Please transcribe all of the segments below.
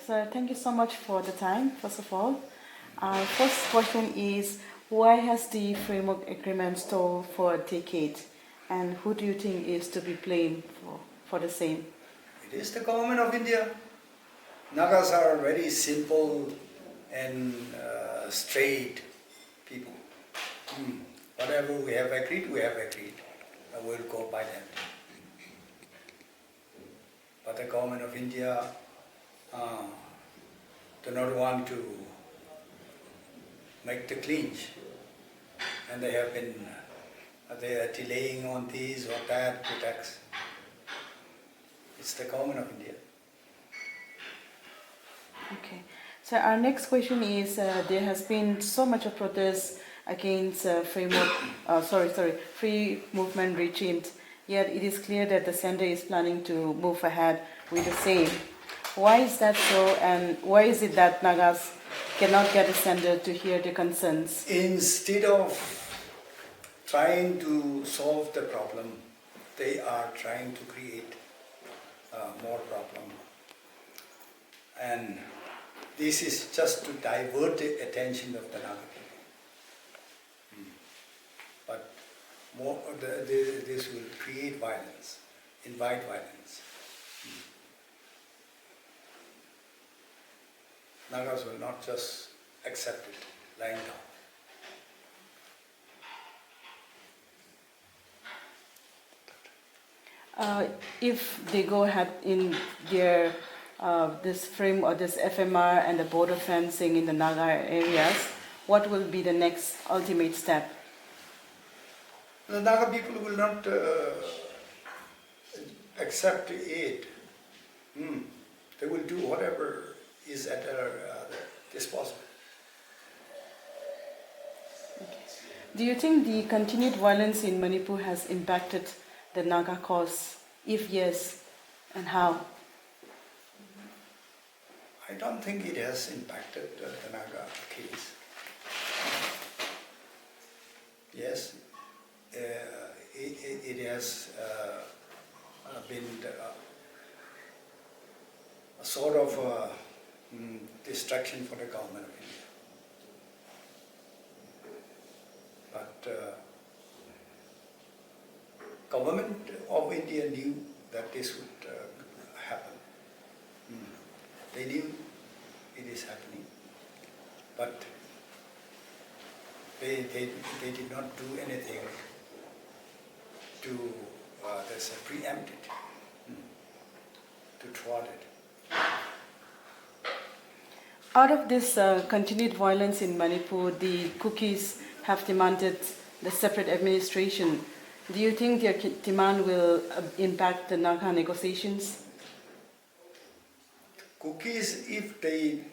so thank you so much for the time, first of all. Our first question is, why has the framework agreement stalled for a decade? And who do you think is to be blamed for the same? It is the government of India. Nagas are very simple and straight people. Whatever we have agreed, and we'll go by that. But the government of India do not want to make the clinch, and they have been they are delaying on this or that protects. It's the government of India. Okay. So our next question is, there has been so much of protest against free movement regime, yet it is clear that the center is planning to move ahead with the same. Why is that so, and why is it that Nagas cannot get the center to hear the concerns? Instead of trying to solve the problem, they are trying to create more problem. And this is just to divert the attention of the Naga people. But this will create violence, invite violence. Nagas will not just accept it lying down. If they go ahead in their this frame or this FMR and the border fencing in the Naga areas, what will be the next ultimate step? The Naga people will not accept it. They will do whatever is at their disposal. Okay. Do you think the continued violence in Manipur has impacted the Naga cause? If yes, and how? I don't think it has impacted the Naga case. Yes, it has been a sort of distraction for the government of India. But government of India knew that this would happen. They knew it is happening, but they did not do anything to preempt it, to thwart it. Out of this continued violence in Manipur, the Kukis have demanded the separate administration. Do you think their demand will impact the Naga negotiations? Kukis, if they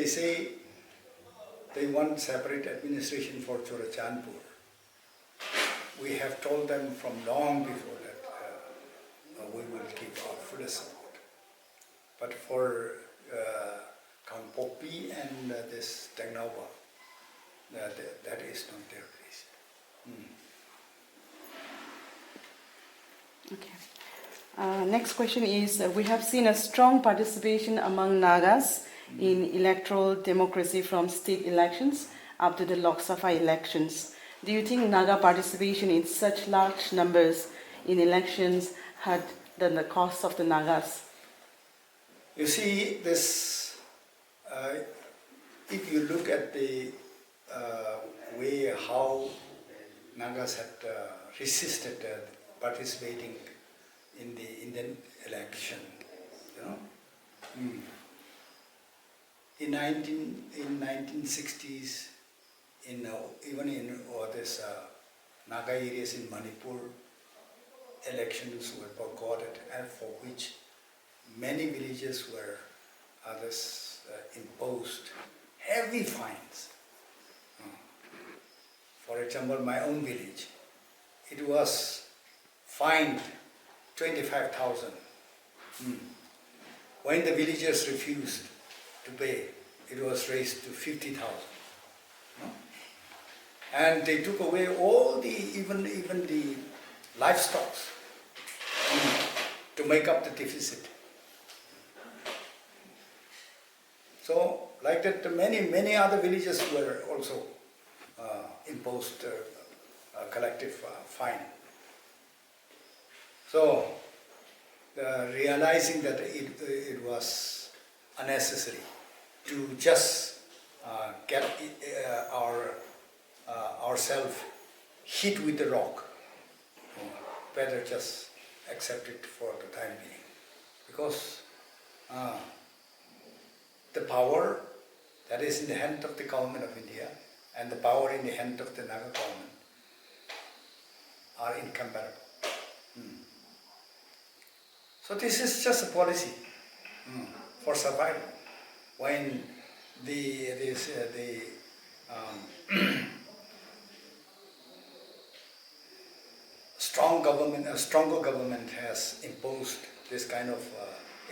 say they want separate administration for Chorachandpur, we have told them from long before that we will give our full support. But for Kangpopi and this Tengnauba, that is not their place. Okay. Next question is, we have seen a strong participation among Nagas in electoral democracy from state elections up to the Lok Sabha elections. Do you think Naga participation in such large numbers in elections had done the cost of the Nagas? You see, this, if you look at the way how Nagas had resisted participating in the Indian election, in 1960s, even in this Naga areas in Manipur, elections were boycotted, and for which many villages were imposed heavy fines. For example, my own village, it was fined 25,000. When the villagers refused to pay, it was raised to 50,000. And they took away all even the livestock to make up the deficit. So like that, many other villages were also imposed a collective fine. So realizing that it was unnecessary to just get ourselves hit with the rock, better just accept it for the time being, because the power that is in the hand of the government of India and the power in the hand of the Naga government are incomparable. So this is just a policy for survival. When the a stronger government has imposed this kind of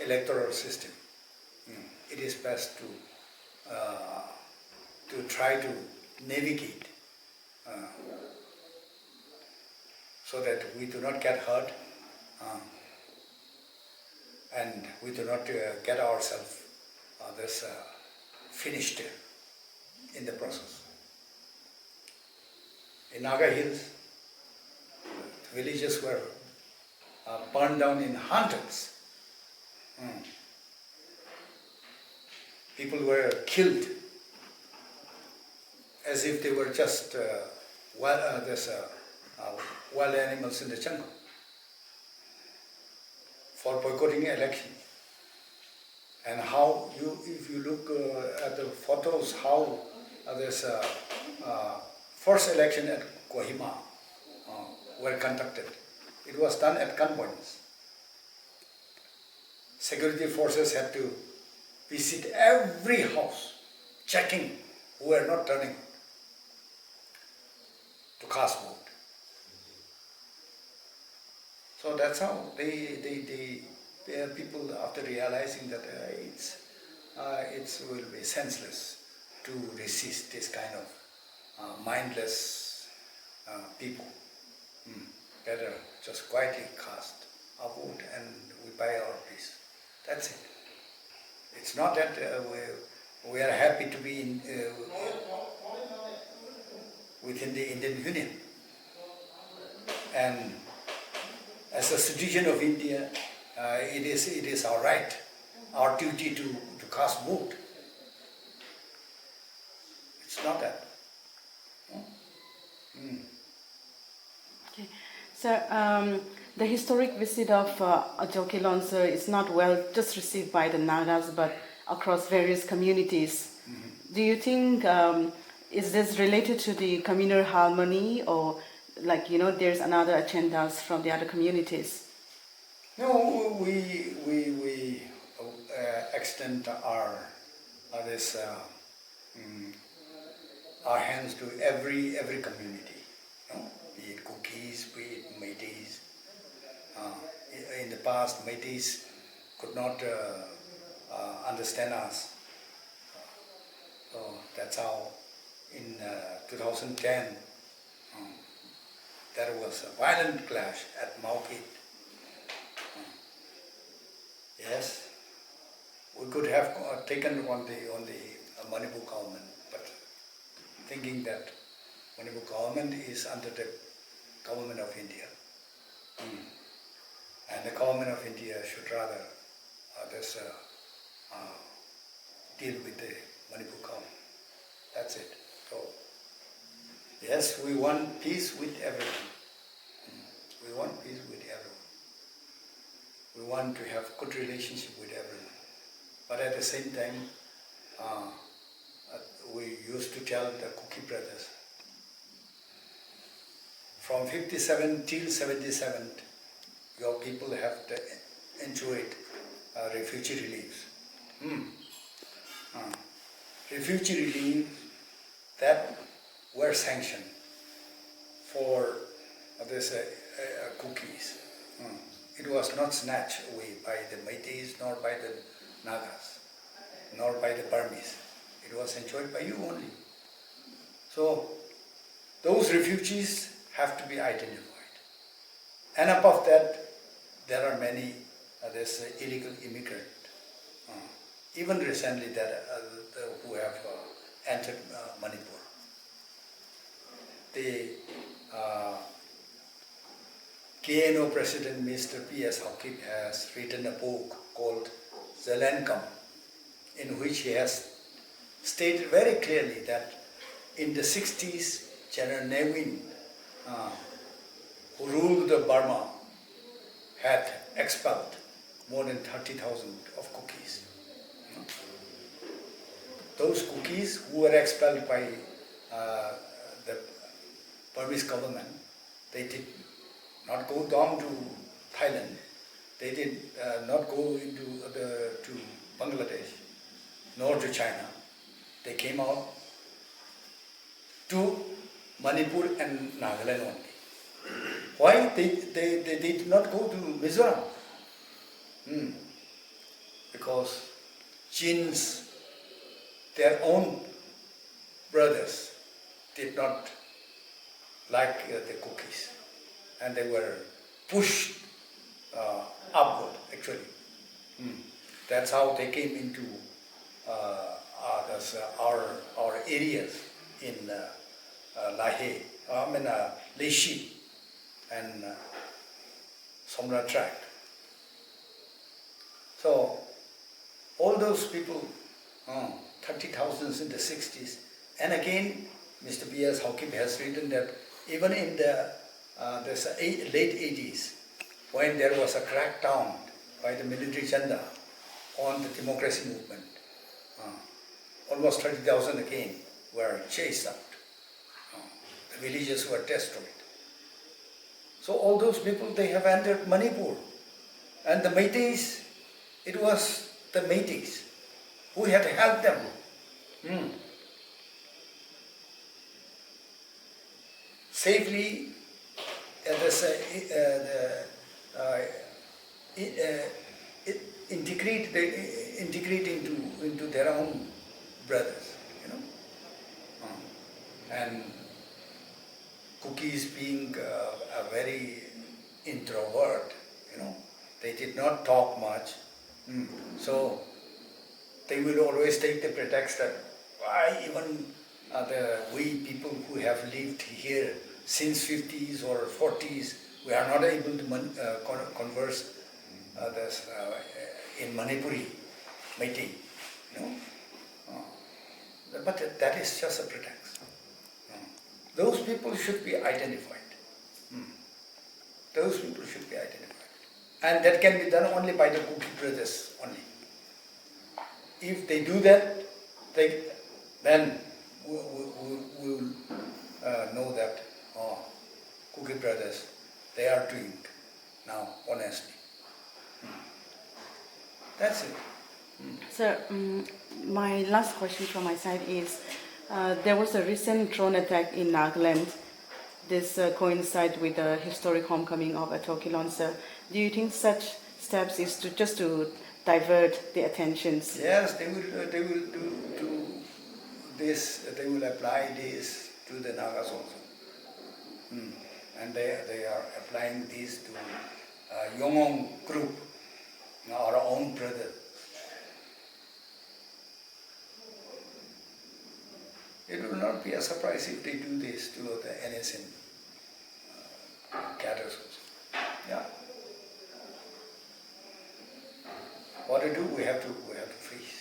electoral system, it is best to try to navigate so that we do not get hurt and we do not get ourselves finished in the process. In Naga Hills, villages were burned down in hundreds. People were killed as if they were just wild animals in the jungle for boycotting election. And how if you look at the photos, how this first election at Kohima were conducted. It was done at gunpoint. Security forces had to visit every house, checking who were not turning to cast vote. So that's how the people, after realizing that it will be senseless to resist this kind of mindless people, better just quietly cast our vote and we buy our peace. That's it. It's not that we are happy to be within the Indian Union. And as a citizen of India, it is our right, our duty to cast vote. It's not that. Okay. So the historic visit of Kilonser is not well just received by the Nagas, but across various communities. Do you think is this related to the communal harmony, or there's another agendas from the other communities? No, we extend our hands to every community. Be it Kukis, be it Métis. In the past, Métis could not understand us. So that's how in 2010 there was a violent clash at Maukit. Yes, we could have taken on the Manipur government, but thinking that Manipur government is under the government of India, and the government of India should rather deal with the Manipur government. That's it. So yes, we want peace with everyone. We want peace with everyone. We want to have good relationship with everyone. But at the same time, we used to tell the Kuki brothers, from 57 till 77, your people have enjoyed refugee reliefs. Refugee relief that were sanctioned for this cookies. It was not snatched away by the Métis, nor by the Nagas, nor by the Burmese. It was enjoyed by you only. So those refugees have to be identified. And above that, there are many illegal immigrants even recently that who have entered Manipur. The KNO President Mr. P.S. Haukip has written a book called Zelenkam, in which he has stated very clearly that in the 60s, General Nevin, who ruled the Burma, had expelled more than 30,000 of cookies. Those cookies who were expelled by the Burmese government, they did not go down to Thailand, they did not go to Bangladesh, nor to China. They came out to Manipur and Nagaland only. Why? They did not go to Mizoram. Because Chin's, their own brothers, did not like the cookies, and they were pushed upward, actually. That's how they came into our areas in Lahe, Leishi and Somra tract. So all those people, 30,000 in the 60s, and again Mr. B.S. Haukip has written that even in the late 80s, when there was a crackdown by the military Chanda on the democracy movement, almost 30,000 again were chased out. The villages were destroyed. So all those people, they have entered Manipur. And the Meiteis, it was the Meiteis who had helped them. Safely integrate into their own brothers, and cookies being a very introvert, they did not talk much, so they will always take the pretext that why even we people who have lived here since 50s or 40s, we are not able to converse in Manipuri, Meitei, but that is just a pretext. Those people should be identified. Those people should be identified. And that can be done only by the Cookie brothers only. If they do that, then we will know that Cookie brothers, they are doing now honestly. That's it. Sir, my last question from my side is, there was a recent drone attack in Nagaland. This coincides with the historic homecoming of Kilonser. Do you think such steps is just to divert the attentions? Yes, they will do this. They will apply this to the Nagas also, and they are applying this to Yongong group, our own brother. It will not be a surprise if they do this to the NSCN cadres also. Yeah. What to do? We have to freeze.